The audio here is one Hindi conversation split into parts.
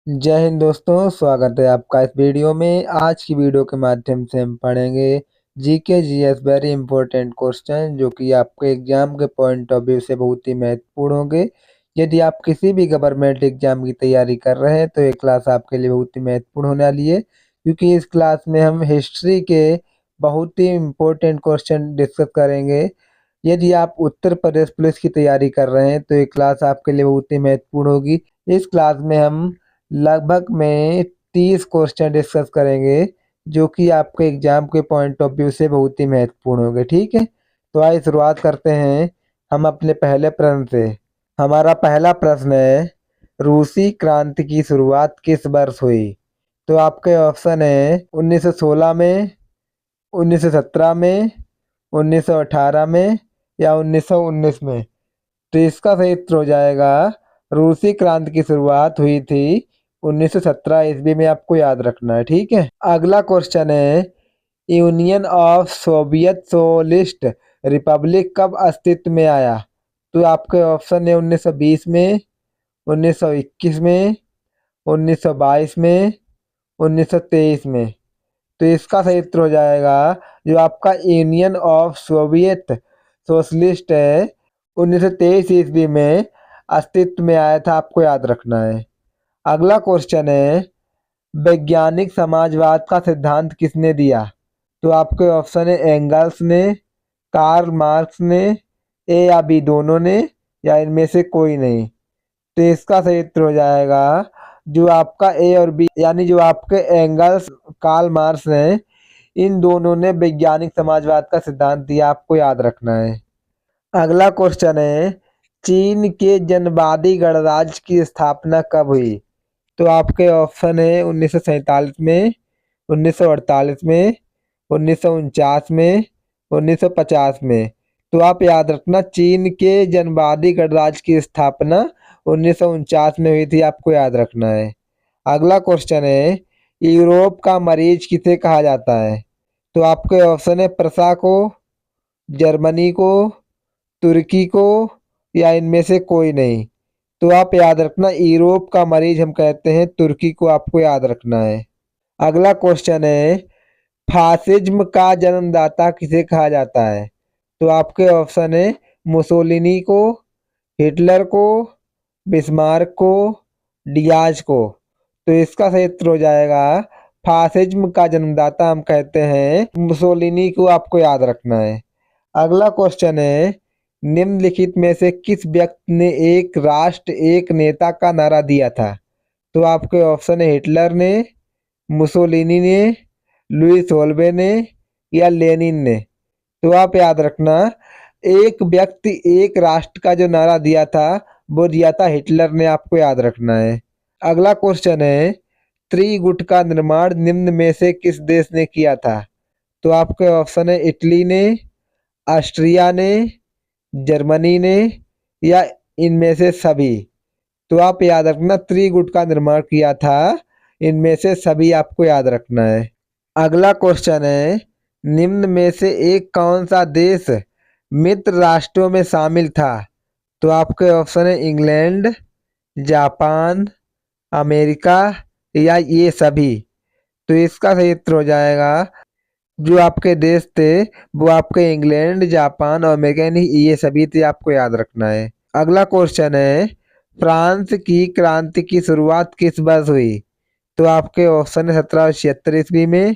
जय हिंद दोस्तों, स्वागत है आपका इस वीडियो में। आज की वीडियो के माध्यम से हम पढ़ेंगे GK GS very important question जो कि आपके एग्जाम के पॉइंट ऑफ व्यू से बहुत ही महत्वपूर्ण होंगे। यदि आप किसी भी गवर्नमेंट एग्जाम की तैयारी कर रहे हैं तो ये क्लास आपके लिए बहुत ही महत्वपूर्ण होने वाली है, क्योंकि इस क्लास में हम हिस्ट्री के बहुत ही इम्पोर्टेंट क्वेश्चन डिस्कस करेंगे। यदि आप उत्तर प्रदेश पुलिस की तैयारी कर रहे हैं तो ये क्लास आपके लिए बहुत ही महत्वपूर्ण होगी। इस क्लास में हम लगभग में 30 क्वेश्चन डिस्कस करेंगे जो कि आपके एग्जाम के पॉइंट ऑफ व्यू से बहुत ही महत्वपूर्ण होंगे। ठीक है, तो आइए शुरुआत करते हैं हम अपने पहले प्रश्न से। हमारा पहला प्रश्न है, रूसी क्रांति की शुरुआत किस वर्ष हुई? तो आपके ऑप्शन है 1916 में, 1917 में, 1918 में या 1919 में। तो इसका सही उत्तर हो जाएगा, रूसी क्रांति की शुरुआत हुई थी 1917 ईस्वी में। आपको याद रखना है। ठीक है, अगला क्वेश्चन है, union of Soviet socialist Republic कब अस्तित्व में आया? तो आपके ऑप्शन है 1920 में, 1921 में, 1922 में, 1923 में। तो इसका सही उत्तर हो जाएगा जो आपका यूनियन ऑफ सोवियत सोशलिस्ट है 1923 ईस्वी में अस्तित्व में आया था। आपको याद रखना है। अगला क्वेश्चन है, वैज्ञानिक समाजवाद का सिद्धांत किसने दिया? तो आपके ऑप्शन है एंगल्स ने, कार्ल मार्क्स ने, ए या बी दोनों ने, या इनमें से कोई नहीं। तो इसका सही उत्तर हो जाएगा जो आपका ए और बी, यानी जो आपके एंगल्स कार्ल मार्क्स हैं, इन दोनों ने वैज्ञानिक समाजवाद का सिद्धांत दिया। आपको याद रखना है। अगला क्वेश्चन है, चीन के जनवादी गणराज्य की स्थापना कब हुई? तो आपके ऑप्शन है 1947 में, 1948 में, 1949 में, 1950 में। तो आप याद रखना, चीन के जनवादी गणराज्य की स्थापना 1949 में हुई थी। आपको याद रखना है। अगला क्वेश्चन है, यूरोप का मरीज किसे कहा जाता है? तो आपके ऑप्शन है प्रशा को, जर्मनी को, तुर्की को, या इनमें से कोई नहीं। तो आप याद रखना, यूरोप का मरीज हम कहते हैं तुर्की को। आपको याद रखना है। अगला क्वेश्चन है, फासिज्म का जन्मदाता किसे कहा जाता है? तो आपके ऑप्शन है मुसोलिनी को, हिटलर को, बिस्मार्क को, डियाज को। तो इसका सही उत्तर हो जाएगा, फासिज्म का जन्मदाता हम कहते हैं मुसोलिनी को। आपको याद रखना है। अगला क्वेश्चन है, निम्नलिखित में से किस व्यक्ति ने एक राष्ट्र एक नेता का नारा दिया था? तो आपके ऑप्शन है हिटलर ने, मुसोलिनी ने, लुइस होल्बे ने, या लेनिन ने। तो आप याद रखना, एक व्यक्ति एक राष्ट्र का जो नारा दिया था वो दिया था हिटलर ने। आपको याद रखना है। अगला क्वेश्चन है, त्रिगुट का निर्माण निम्न में से किस देश ने किया था? तो आपके ऑप्शन है इटली ने, ऑस्ट्रिया ने, जर्मनी ने, या इनमें से सभी। तो आप याद रखना, त्रिगुट का निर्माण किया था इनमें से सभी। आपको याद रखना है। अगला क्वेश्चन है, निम्न में से एक कौन सा देश मित्र राष्ट्रों में शामिल था? तो आपके ऑप्शन है इंग्लैंड, जापान, अमेरिका, या ये सभी। तो इसका सही उत्तर हो जाएगा, जो आपके देश थे वो आपके इंग्लैंड, जापान और अमेरिका, यानी ये सभी थे। आपको याद रखना है। अगला क्वेश्चन है, फ्रांस की क्रांति की शुरुआत किस वर्ष हुई? तो आपके ऑप्शन है 1776 ईस्वी में,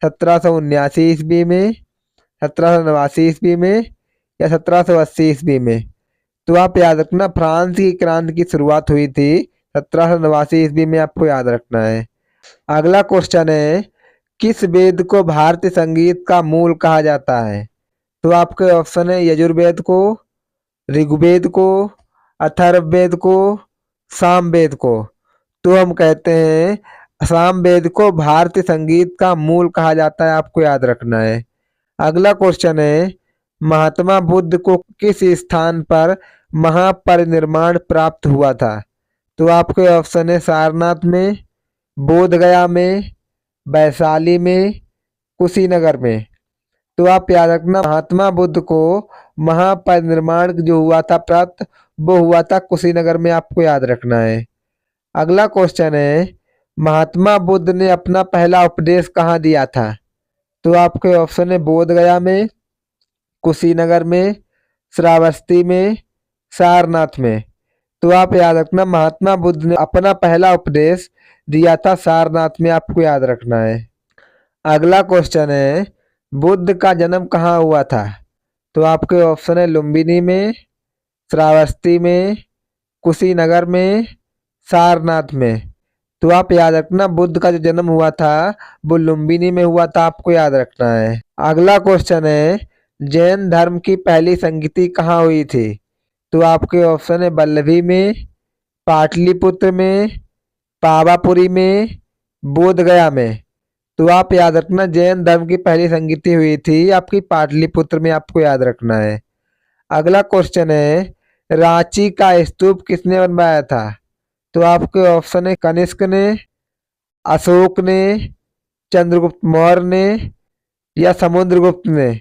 1779 ईस्वी में, 1789 ईस्वी में, या 1780 ईस्वी में। तो आप याद रखना, फ्रांस की क्रांति की शुरुआत हुई थी 1789 ईस्वी में। आपको याद रखना है। अगला क्वेश्चन है, किस वेद को भारतीय संगीत का मूल कहा जाता है? तो आपके ऑप्शन है यजुर्वेद को, ऋग्वेद को, अथर्ववेद को, सामवेद को। तो हम कहते हैं सामवेद को भारतीय संगीत का मूल कहा जाता है। आपको याद रखना है। अगला क्वेश्चन है, महात्मा बुद्ध को किस स्थान पर महापरिनिर्वाण प्राप्त हुआ था? तो आपके ऑप्शन है सारनाथ में, बोध गया में, वैशाली में, कुशीनगर में। तो आप याद रखना, महात्मा बुद्ध को महापरिनिर्वाण जो हुआ था प्राप्त, वो हुआ था कुशीनगर में। आपको याद रखना है। अगला क्वेश्चन है, महात्मा बुद्ध ने अपना पहला उपदेश कहाँ दिया था? तो आपके ऑप्शन है बोध गया में, कुशीनगर में, श्रावस्ती में, सारनाथ में। तो आप याद रखना, महात्मा बुद्ध ने अपना पहला उपदेश दिया था सारनाथ में, आपको याद रखना है। अगला क्वेश्चन है, बुद्ध का जन्म कहाँ हुआ था? तो आपके ऑप्शन है लुम्बिनी में, श्रावस्ती में, कुशीनगर में, सारनाथ में। तो आप याद रखना, बुद्ध का जो जन्म हुआ था वो लुम्बिनी में हुआ था, आपको याद रखना है। अगला क्वेश्चन है, जैन धर्म की पहली संगति कहाँ हुई थी? तो आपके ऑप्शन है बल्लभी में, पाटलिपुत्र में, पावापुरी में, बोध गया में। तो आप याद रखना, जैन धर्म की पहली संगति हुई थी आपकी पाटलिपुत्र में, आपको याद रखना है। अगला क्वेश्चन है, रांची का स्तूप किसने बनवाया था? तो आपके ऑप्शन है कनिष्क ने, अशोक ने, चंद्रगुप्त मौर्य ने, या समुद्रगुप्त ने।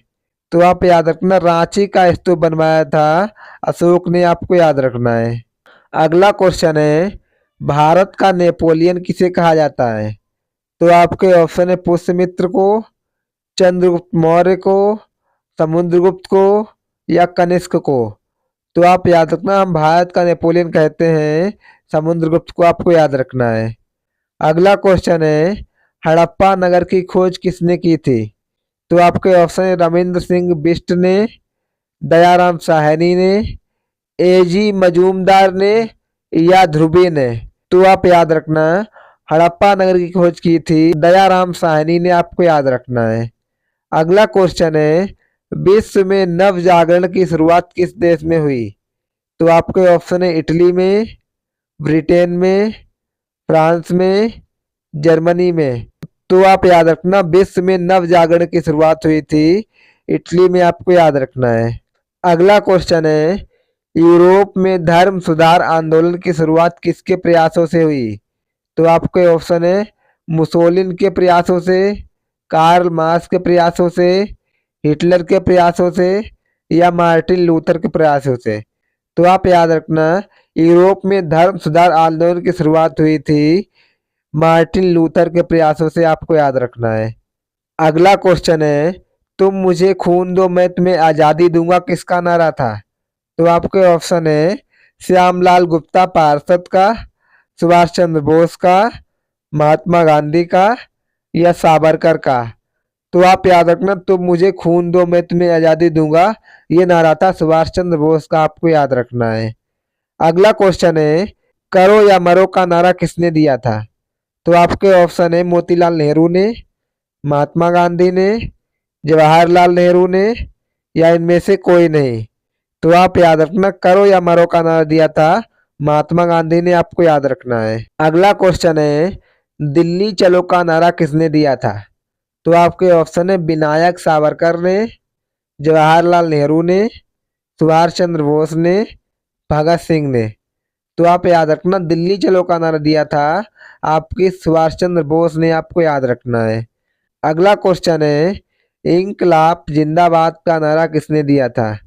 तो आप याद रखना, रांची का स्तूप बनवाया था अशोक ने, आपको याद रखना है। अगला क्वेश्चन है, भारत का नेपोलियन किसे कहा जाता है? तो आपके ऑप्शन है पुष्यमित्र को, चंद्रगुप्त मौर्य को, समुद्रगुप्त को, या कनिष्क को। तो आप याद रखना, हम भारत का नेपोलियन कहते हैं समुद्रगुप्त को, आपको याद रखना है। अगला क्वेश्चन है, हड़प्पा नगर की खोज किसने की थी? तो आपके ऑप्शन है रविंद्र सिंह बिष्ट ने, दयाराम साहनी ने, एजी मजूमदार ने, या ध्रुवी ने। तो आप याद रखना, हड़प्पा नगर की खोज की थी दयाराम साहनी ने, आपको याद रखना है। अगला क्वेश्चन है, विश्व में नव जागरण की शुरुआत किस देश में हुई? तो आपके ऑप्शन है इटली में, ब्रिटेन में, फ्रांस में, जर्मनी में। तो आप याद रखना, विश्व में नव जागरण की शुरुआत हुई थी इटली में, आपको याद रखना है। अगला क्वेश्चन है, यूरोप में धर्म सुधार आंदोलन की शुरुआत किसके प्रयासों से हुई? तो आपके ऑप्शन है मुसोलिन के प्रयासों से, कार्ल मार्क्स के प्रयासों से, हिटलर के प्रयासों से, या मार्टिन लूथर के प्रयासों से। तो आप याद रखना, यूरोप में धर्म सुधार आंदोलन की शुरुआत हुई थी मार्टिन लूथर के प्रयासों से, आपको याद रखना है। अगला क्वेश्चन है, तुम मुझे खून दो मैं तुम्हें आजादी दूंगा किसका नारा था? तो आपके ऑप्शन है श्यामलाल गुप्ता पार्षद का, सुभाष चंद्र बोस का, महात्मा गांधी का, या सावरकर का। तो आप याद रखना, तुम मुझे खून दो मैं तुम्हें आजादी दूंगा, ये नारा था सुभाष चंद्र बोस का, आपको याद रखना है। अगला क्वेश्चन है, करो या मरो का नारा किसने दिया था? तो आपके ऑप्शन है मोतीलाल नेहरू ने, महात्मा गांधी ने, जवाहरलाल नेहरू ने, या इनमें से कोई नहीं। तो आप याद रखना, करो या मरो का नारा दिया था महात्मा गांधी ने, आपको याद रखना है। अगला क्वेश्चन है, दिल्ली चलो का नारा किसने दिया था? तो आपके ऑप्शन है विनायक सावरकर ने, जवाहरलाल नेहरू ने, सुभाष चंद्र बोस ने, भगत सिंह ने। तो आप याद रखना, दिल्ली चलो का नारा दिया था आपके सुभाष चंद्र बोस ने, आपको याद रखना है। अगला क्वेश्चन है, इंकलाब जिंदाबाद का नारा किसने दिया था?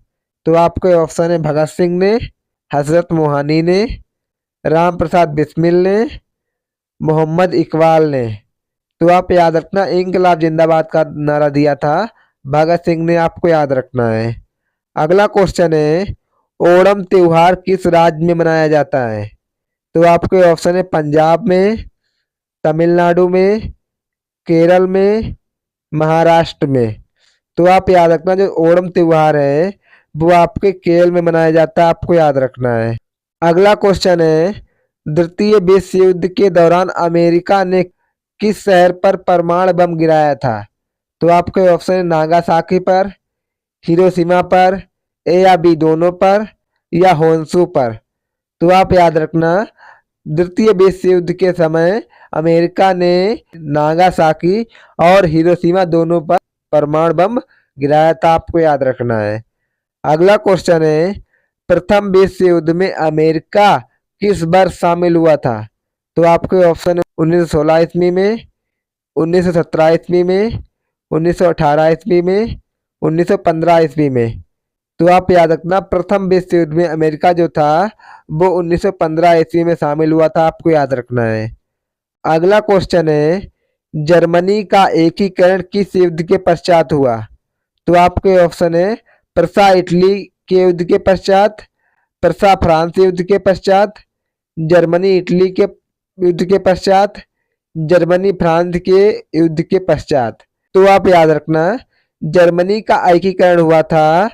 तो आपके ऑप्शन है भगत सिंह ने, हजरत मोहानी ने, राम प्रसाद बिस्मिल ने, मोहम्मद इकबाल ने। तो आप याद रखना, इंकलाब जिंदाबाद का नारा दिया था भगत सिंह ने, आपको याद रखना है। अगला क्वेश्चन है, ओणम त्योहार किस राज्य में मनाया जाता है? तो आपके ऑप्शन है पंजाब में, तमिलनाडु में, केरल में, महाराष्ट्र में। तो आप याद रखना, जो ओणम त्योहार है वो आपके केरल में मनाया जाता है, आपको याद रखना है। अगला क्वेश्चन है, द्वितीय विश्व युद्ध के दौरान अमेरिका ने किस शहर पर परमाणु बम गिराया था? तो आपके ऑप्शन है नागासाकी पर, हिरोशिमा पर, ए या बी दोनों पर, या होन्शु पर। तो आप याद रखना, द्वितीय विश्व युद्ध के समय अमेरिका ने नागासाकी और हिरोशिमा दोनों पर परमाणु बम गिराया था, आपको याद रखना है। अगला क्वेश्चन है, प्रथम विश्व युद्ध में अमेरिका किस वर्ष शामिल हुआ था? तो आपके ऑप्शन है 1916 ईस्वी में, 1917 ईस्वी में, 1918 ईस्वी में, 1915 ईस्वी में। तो आप याद रखना, प्रथम विश्व युद्ध में अमेरिका जो था वो 1915 ईस्वी में शामिल हुआ था, आपको याद रखना है। अगला क्वेश्चन है, जर्मनी का एकीकरण किस युद्ध के पश्चात हुआ? तो आपके ऑप्शन है, प्रसा इटली के युद्ध के पश्चात, प्रसा फ्रांस युद्ध के पश्चात, जर्मनी इटली के युद्ध के पश्चात, जर्मनी फ्रांस के युद्ध के पश्चात। तो आप याद रखना, जर्मनी का एकीकरण हुआ था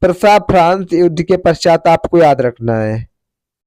प्रसा फ्रांस युद्ध के पश्चात, आपको याद रखना है।